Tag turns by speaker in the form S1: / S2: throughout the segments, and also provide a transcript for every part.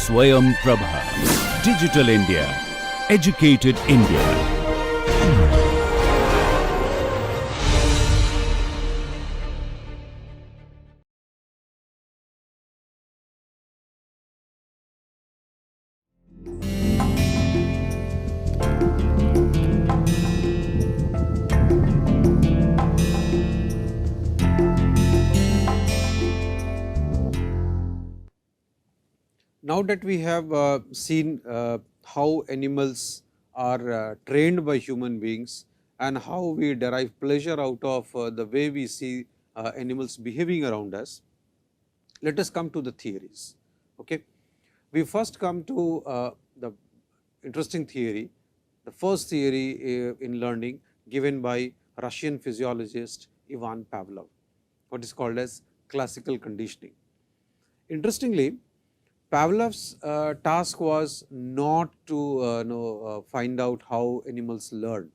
S1: Swayam Prabha. Digital India. Educated India.
S2: Now that we have seen how animals are trained by human beings and how we derive pleasure out of the way we see animals behaving around us, let us come to the theories. Okay. We first come to the interesting theory, the first theory in learning given by Russian physiologist Ivan Pavlov, what is called as classical conditioning. Interestingly, Pavlov's task was not to find out how animals learn.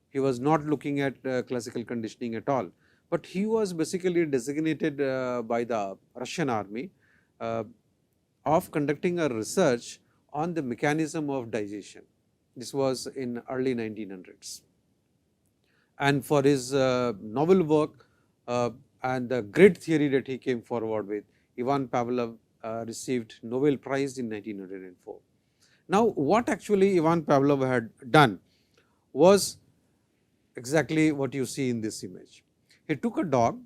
S2: He was not looking at classical conditioning at all, but he was basically designated by the Russian army of conducting a research on the mechanism of digestion. This was in early 1900s. And for his novel work and the great theory that he came forward with, Ivan Pavlov received Nobel Prize in 1904. Now, what actually Ivan Pavlov had done was exactly what you see in this image. He took a dog.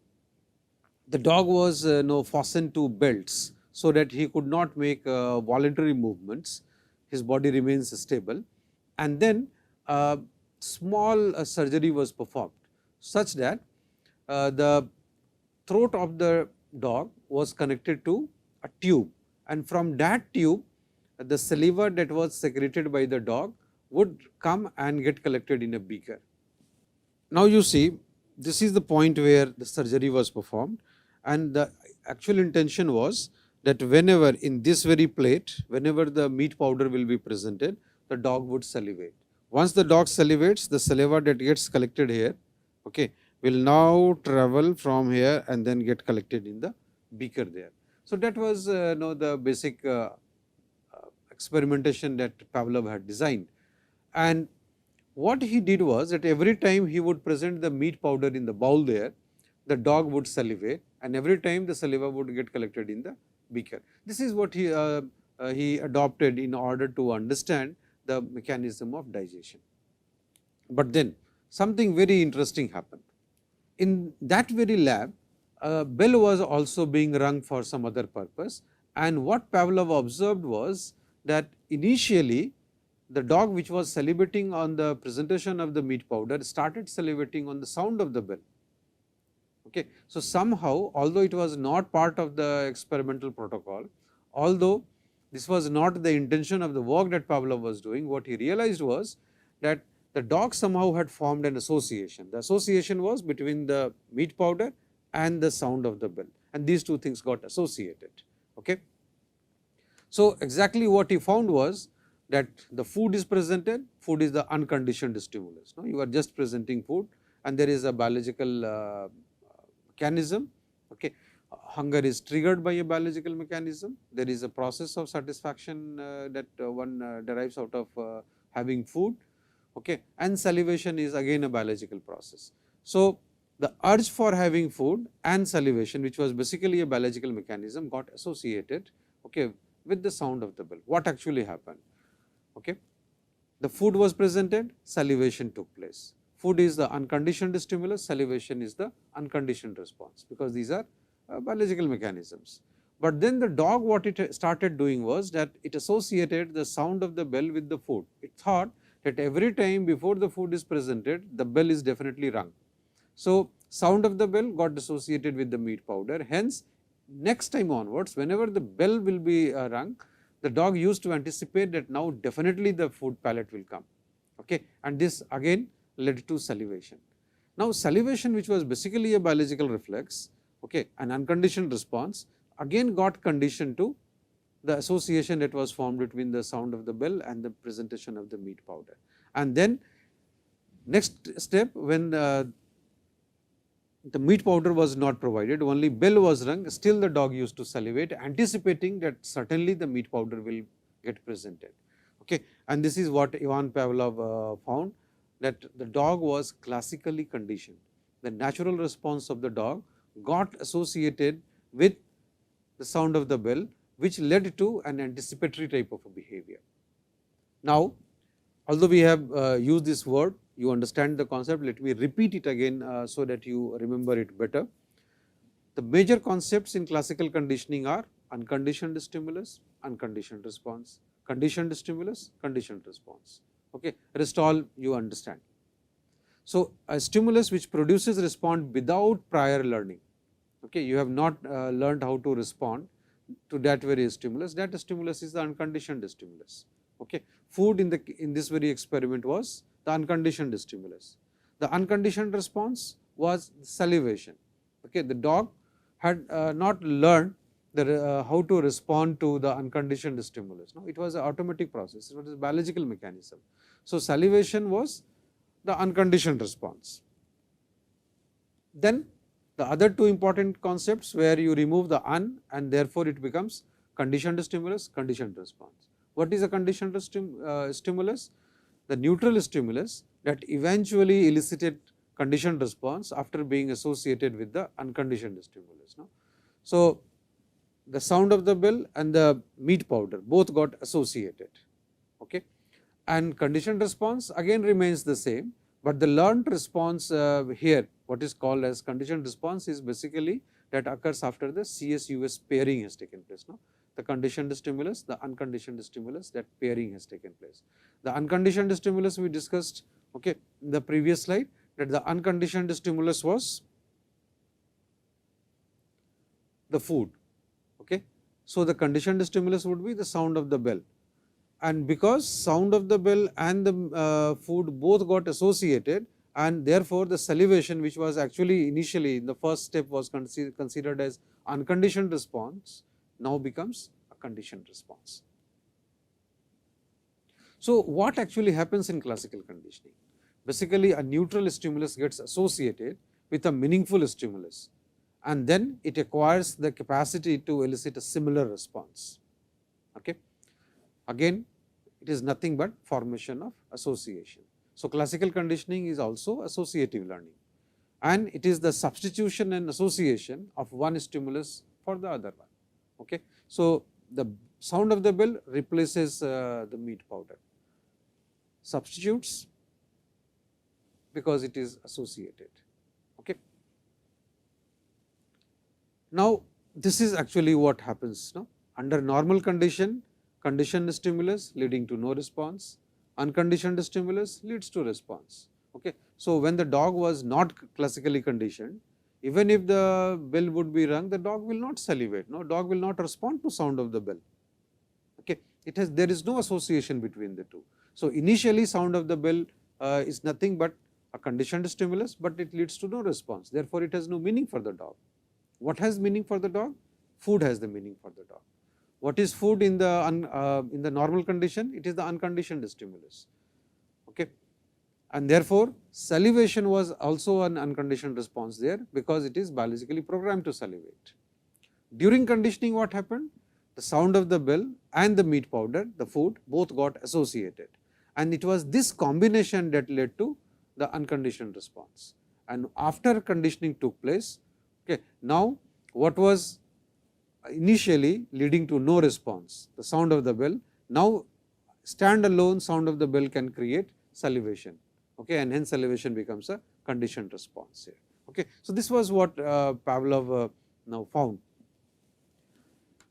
S2: The dog was fastened to belts so that he could not make voluntary movements. His body remains stable, and then small surgery was performed such that the throat of the dog was connected to a tube, and from that tube the saliva that was secreted by the dog would come and get collected in a beaker. Now, you see, this is the point where the surgery was performed, and the actual intention was that whenever in this very plate, whenever the meat powder will be presented, the dog would salivate. Once the dog salivates, the saliva that gets collected here, okay, will now travel from here and then get collected in the beaker there. So, that was the basic experimentation that Pavlov had designed. And what he did was that every time he would present the meat powder in the bowl there, the dog would salivate, and every time the saliva would get collected in the beaker. This is what he adopted in order to understand the mechanism of digestion. But then something very interesting happened. In that very lab, a bell was also being rung for some other purpose, and what Pavlov observed was that initially the dog which was salivating on the presentation of the meat powder started salivating on the sound of the bell. Okay. So, somehow, although it was not part of the experimental protocol, although this was not the intention of the work that Pavlov was doing, what he realized was that the dog somehow had formed an association. The association was between the meat powder and the sound of the bell, and these two things got associated. Okay. So, exactly what he found was that the food is presented, food is the unconditioned stimulus. No? You are just presenting food, and there is a biological mechanism. Okay. Hunger is triggered by a biological mechanism. There is a process of satisfaction that one derives out of having food, okay. And salivation is again a biological process. So, the urge for having food and salivation, which was basically a biological mechanism, got associated, okay, with the sound of the bell. What actually happened? Okay. The food was presented, salivation took place. Food is the unconditioned stimulus, salivation is the unconditioned response, because these are biological mechanisms. But then the dog, what it started doing was that it associated the sound of the bell with the food. It thought that every time before the food is presented, the bell is definitely rung. So, sound of the bell got associated with the meat powder. Hence, next time onwards, whenever the bell will be rung, the dog used to anticipate that now definitely the food palate will come, okay. And this again led to salivation. Now, salivation, which was basically a biological reflex, okay, an unconditioned response, again got conditioned to the association that was formed between the sound of the bell and the presentation of the meat powder. And then next step, when the meat powder was not provided, only bell was rung, still the dog used to salivate, anticipating that certainly the meat powder will get presented. Okay. And this is what Ivan Pavlov found, that the dog was classically conditioned. The natural response of the dog got associated with the sound of the bell, which led to an anticipatory type of a behavior. Now, although we have used this word, you understand the concept, let me repeat it again so that you remember it better. The major concepts in classical conditioning are unconditioned stimulus, unconditioned response, conditioned stimulus, conditioned response. Okay. Rest all you understand. So, a stimulus which produces response without prior learning, okay, you have not learned how to respond to that very stimulus, that stimulus is the unconditioned stimulus. Okay. Food in this very experiment was the unconditioned stimulus. The unconditioned response was salivation. Okay. The dog had not learned how to respond to the unconditioned stimulus. No, it was an automatic process, it was a biological mechanism. So, salivation was the unconditioned response. Then the other two important concepts where you remove the un and therefore, it becomes conditioned stimulus, conditioned response. What is a conditioned stimulus? The neutral stimulus that eventually elicited conditioned response after being associated with the unconditioned stimulus. No? So, the sound of the bell and the meat powder both got associated. Okay. And conditioned response again remains the same, but the learned response here, what is called as conditioned response, is basically that occurs after the CS-US pairing has taken place. No? The conditioned stimulus, the unconditioned stimulus, that pairing has taken place. The unconditioned stimulus we discussed, okay, in the previous slide, that the unconditioned stimulus was the food. Okay. So, the conditioned stimulus would be the sound of the bell, and because sound of the bell and the food both got associated, and therefore, the salivation, which was actually initially in the first step was considered as unconditioned response, now becomes a conditioned response. So, what actually happens in classical conditioning? Basically, a neutral stimulus gets associated with a meaningful stimulus, and then it acquires the capacity to elicit a similar response. Okay. Again, it is nothing but formation of association. So, classical conditioning is also associative learning, and it is the substitution and association of one stimulus for the other one. Okay. So, the sound of the bell replaces the meat powder, substitutes because it is associated. Okay. Now, this is actually what happens. No? Under normal condition, conditioned stimulus leading to no response, unconditioned stimulus leads to response. Okay. So, when the dog was not classically conditioned, even if the bell would be rung, the dog will not salivate, no, dog will not respond to sound of the bell. Okay. There is no association between the two. So, initially sound of the bell is nothing but a conditioned stimulus, but it leads to no response, therefore, it has no meaning for the dog. What has meaning for the dog? Food has the meaning for the dog. What is food in the normal condition? It is the unconditioned stimulus. Okay. And therefore, salivation was also an unconditioned response there, because it is biologically programmed to salivate. During conditioning, what happened? The sound of the bell and the meat powder, the food, both got associated, and it was this combination that led to the unconditioned response. And after conditioning took place, okay, now what was initially leading to no response, the sound of the bell, now standalone sound of the bell can create salivation, okay, and hence salivation becomes a conditioned response here. Okay. So, this was what Pavlov now found.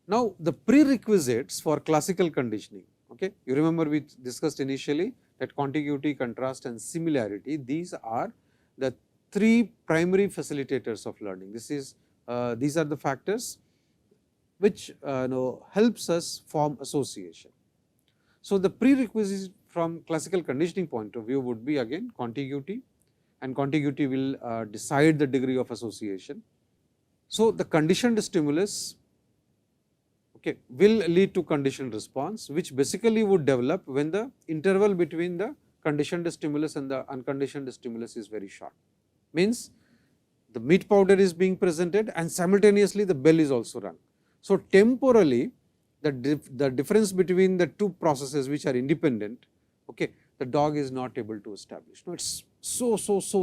S2: Now, the prerequisites for classical conditioning, okay, you remember we discussed initially that contiguity, contrast and similarity, these are the three primary facilitators of learning. These are the factors which helps us form association. So, the prerequisite from classical conditioning point of view would be again contiguity, and contiguity will decide the degree of association. So, the conditioned stimulus, okay, will lead to conditioned response, which basically would develop when the interval between the conditioned stimulus and the unconditioned stimulus is very short. Means the meat powder is being presented and simultaneously the bell is also rung. So, temporally the difference between the two processes which are independent, okay, the dog is not able to establish. No, it is so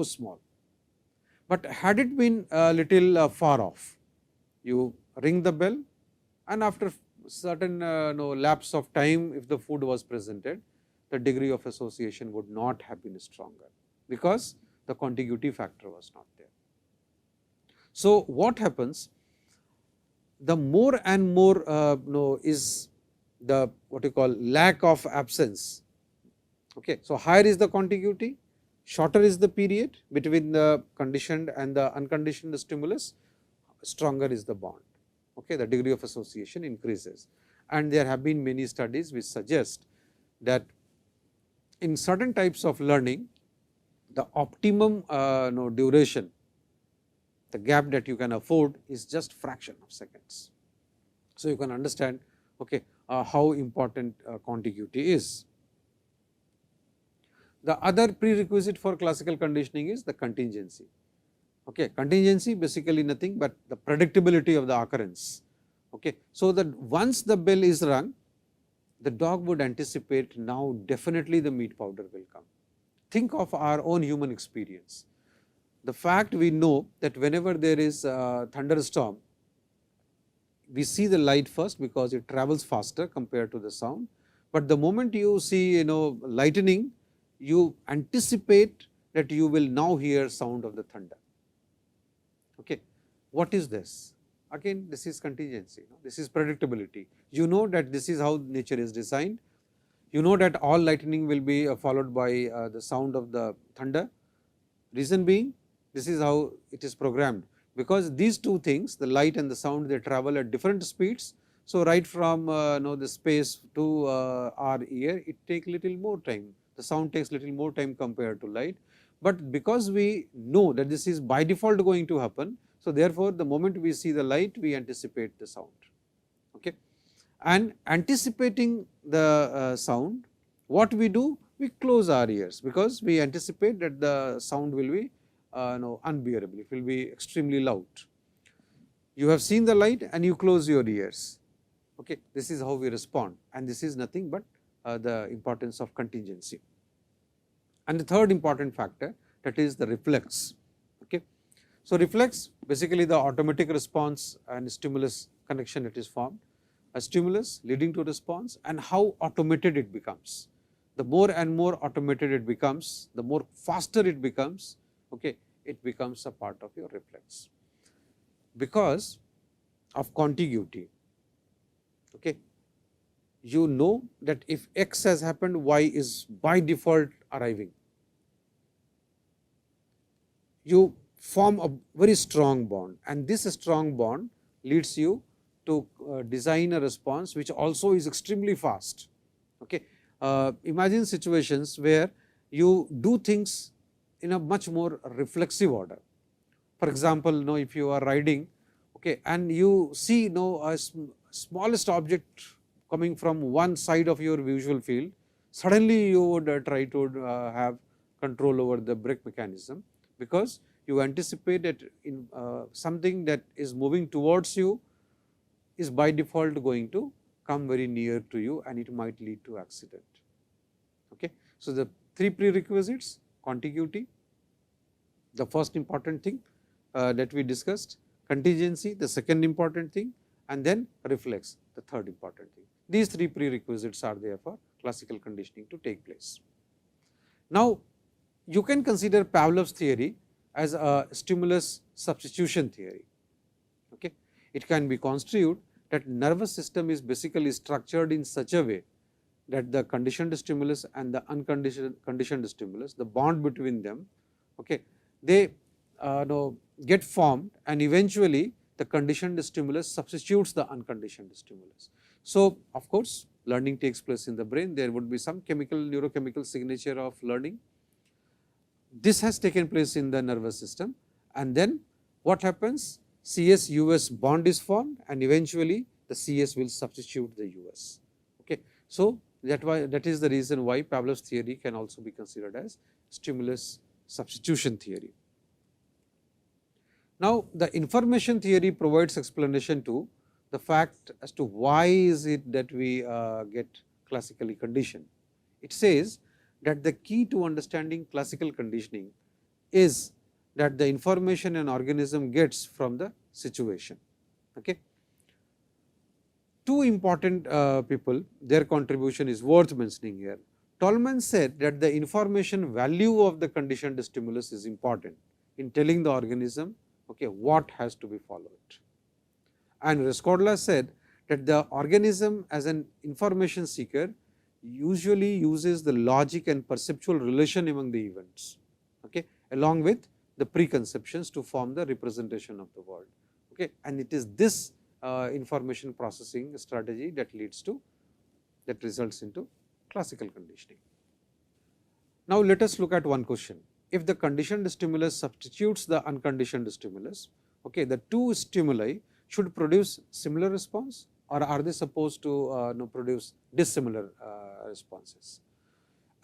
S2: small. But had it been a little far off, you ring the bell and after certain lapse of time, if the food was presented, the degree of association would not have been stronger, because the contiguity factor was not there. So, what happens? The more and more is the what you call lack of absence. Okay. So, higher is the contiguity, shorter is the period between the conditioned and the unconditioned stimulus, stronger is the bond. Okay. The degree of association increases, and there have been many studies which suggest that in certain types of learning, the optimum duration, the gap that you can afford is just fraction of seconds. So, you can understand, okay, how important contiguity is. The other prerequisite for classical conditioning is the contingency. Okay. Contingency basically nothing but the predictability of the occurrence. Okay. So, that once the bell is rung, the dog would anticipate now definitely the meat powder will come. Think of our own human experience. The fact we know that whenever there is a thunderstorm, we see the light first because it travels faster compared to the sound, but the moment you see lightning, you anticipate that you will now hear sound of the thunder. Okay. What is this? Again, this is contingency, this is predictability. You know that this is how nature is designed. You know that all lightning will be followed by the sound of the thunder. Reason being, this is how it is programmed, because these two things, the light and the sound, they travel at different speeds. So, right from the space to our ear, it takes little more time. The sound takes little more time compared to light, but because we know that this is by default going to happen. So, therefore, the moment we see the light, we anticipate the sound. Okay. And anticipating the sound, what we do? We close our ears, because we anticipate that the sound will be unbearable, it will be extremely loud. You have seen the light and you close your ears. Okay. This is how we respond, and this is nothing but the importance of contingency. And the third important factor, that is the reflex. Okay. So, reflex basically the automatic response and stimulus connection that is formed, a stimulus leading to response, and how automated it becomes. The more and more automated it becomes, the more faster it becomes, okay, it becomes a part of your reflex. Because of contiguity, okay, you know that if X has happened, Y is by default arriving. You form a very strong bond, and this strong bond leads you to design a response which also is extremely fast. Okay. Imagine situations where you do things in a much more reflexive order. For example, if you are riding, okay, and you see a smallest object coming from one side of your visual field, suddenly you would try to have control over the brake mechanism, because you anticipate that in something that is moving towards you is by default going to come very near to you, and it might lead to accident. Okay. So, the three prerequisites: contiguity, the first important thing that we discussed, contingency, the second important thing, and then reflex, the third important thing. These three prerequisites are there for classical conditioning to take place. Now, you can consider Pavlov's theory as a stimulus substitution theory. Okay. It can be construed that nervous system is basically structured in such a way that the conditioned stimulus and the unconditioned stimulus, the bond between them, okay, they get formed, and eventually the conditioned stimulus substitutes the unconditioned stimulus. So, of course, learning takes place in the brain, there would be some neurochemical signature of learning. This has taken place in the nervous system, and then what happens? CS-US bond is formed, and eventually the CS will substitute the US. Okay. So, that is the reason why Pavlov's theory can also be considered as stimulus substitution theory. Now, the information theory provides explanation to the fact as to why is it that we get classically conditioned. It says that the key to understanding classical conditioning is that the information an organism gets from the situation. Okay. Two important people, their contribution is worth mentioning here. Tolman said that the information value of the conditioned stimulus is important in telling the organism what has to be followed. And Rescorla said that the organism as an information seeker usually uses the logic and perceptual relation among the events, along with the preconceptions to form the representation of the world. And it is this information processing strategy that results into classical conditioning. Now, let us look at one question. If the conditioned stimulus substitutes the unconditioned stimulus, the two stimuli should produce similar response, or are they supposed to produce dissimilar responses?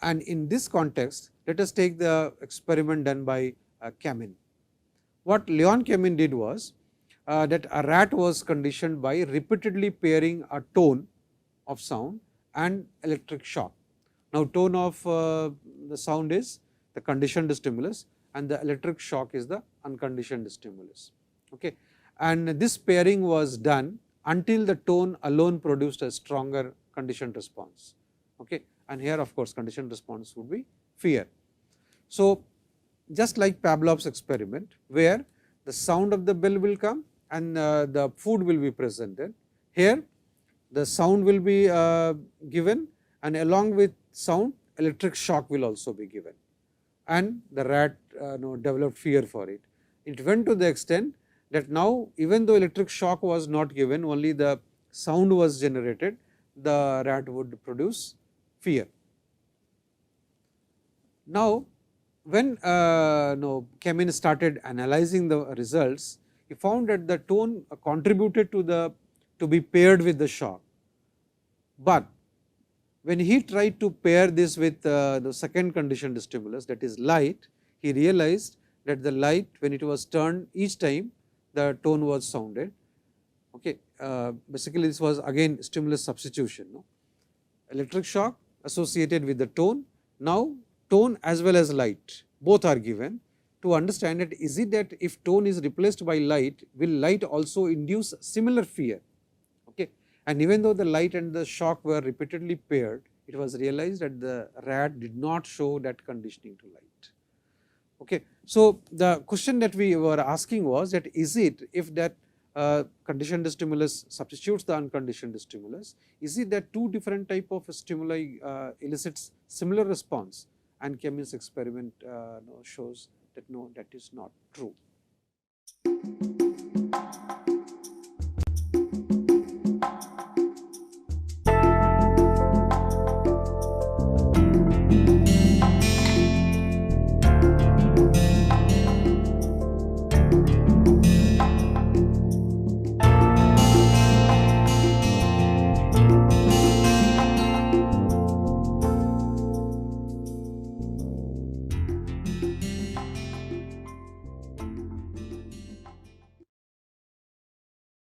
S2: And in this context, let us take the experiment done by Kamin. What Leon Kamin did was that a rat was conditioned by repeatedly pairing a tone of sound and electric shock. Now, tone of the sound is the conditioned stimulus and the electric shock is the unconditioned stimulus. And this pairing was done until the tone alone produced a stronger conditioned response. And here of course, conditioned response would be fear. So, just like Pavlov's experiment, where the sound of the bell will come and the food will be presented, here the sound will be given, and along with sound electric shock will also be given, and the rat developed fear for it. It went to the extent that now even though electric shock was not given, only the sound was generated, the rat would produce fear. Now, when Kamin started analyzing the results, he found that the tone contributed to be paired with the shock, but when he tried to pair this with the second conditioned stimulus, that is light, he realized that the light, when it was turned each time, the tone was sounded. Basically this was again stimulus substitution. Electric shock associated with the tone, now tone as well as light both are given. To understand it, is it that if tone is replaced by light, will light also induce similar fear? And even though the light and the shock were repeatedly paired, it was realized that the rat did not show that conditioning to light. So, the question that we were asking was that is it, if that conditioned stimulus substitutes the unconditioned stimulus, is it that two different type of stimuli elicits similar response? And Kamin's experiment shows that no, that is not true.